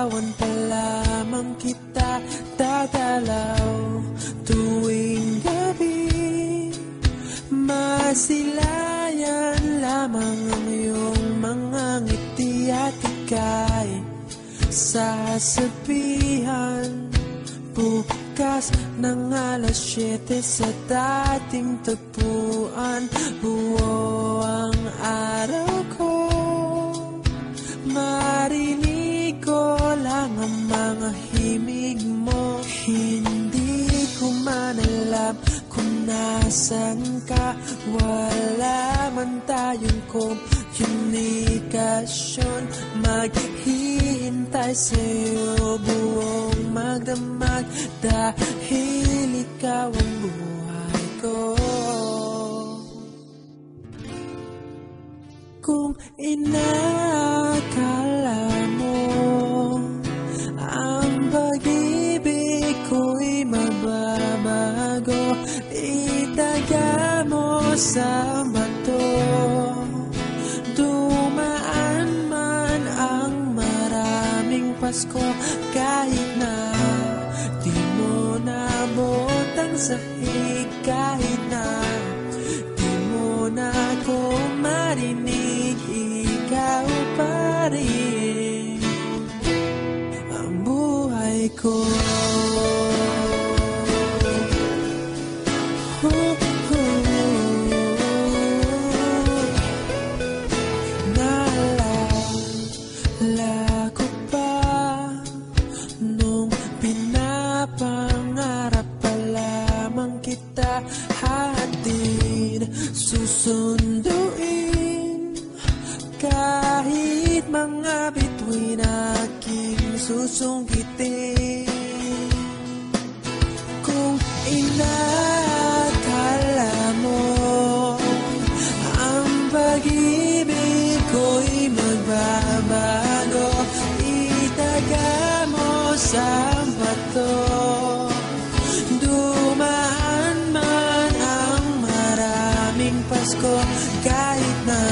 Liligawan pa lamang kita, dadalaw tuwing gabi. Masilayan lamang ang iyong mga ngiti at ika'y sasabihan bukas ng alas 7 sa dating tagpuan. Buo ang araw ko, marinig ko lang ang mga himig mo. Hindi ko man alam kung nasan ka, wala man tayong komunikasyon. Maghihintay sa'yo buong magdamag, dahil ikaw ang buhay ko. Kung inakala mo ang pag-ibig ko'y mababago, itaga mo sa bato. Dumaan man ang maraming Pasko, kahit na di mo nabot ang sahig, kahit na di mo na ako marinig, ikaw pa rin ang buhay ko. Naalala ko pa nung pinapangarap pa lamang kita, hatid susunduin kahit mga bituin aking susungkitin. Kung inakala mo ang pag-ibig ko'y magbabago, itaga mo sa bato. Dumaan man ang maraming Pasko, kahit na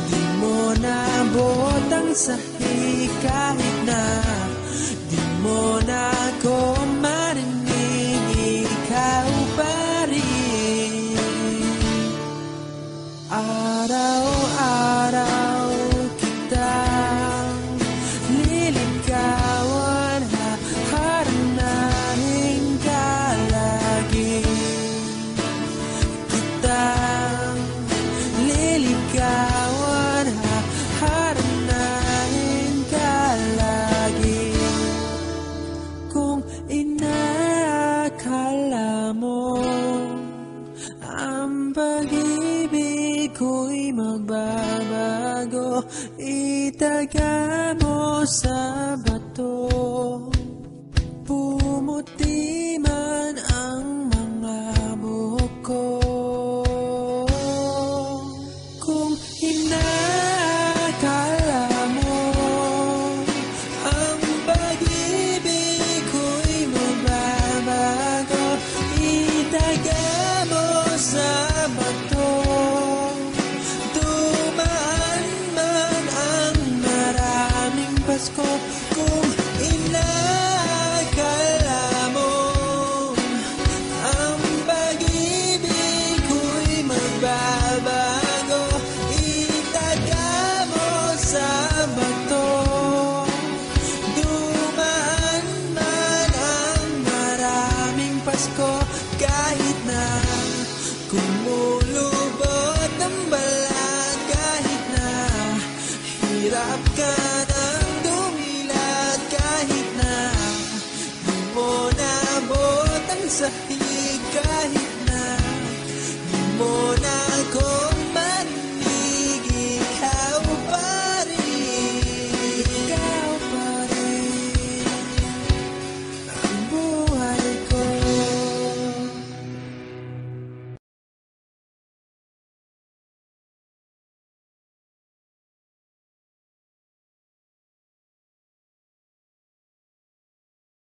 di mo nabot ang sahig, kahit na di mo na ako marinig, ikaw pa rin. Araw-araw kitang liligawan, haharanahin ka lagi. Kitang liligawan, haharanahin ka lagi. Kung inakala mo ang pag-ibig ko'y magbabago, itaga mo sa bato. Pumuti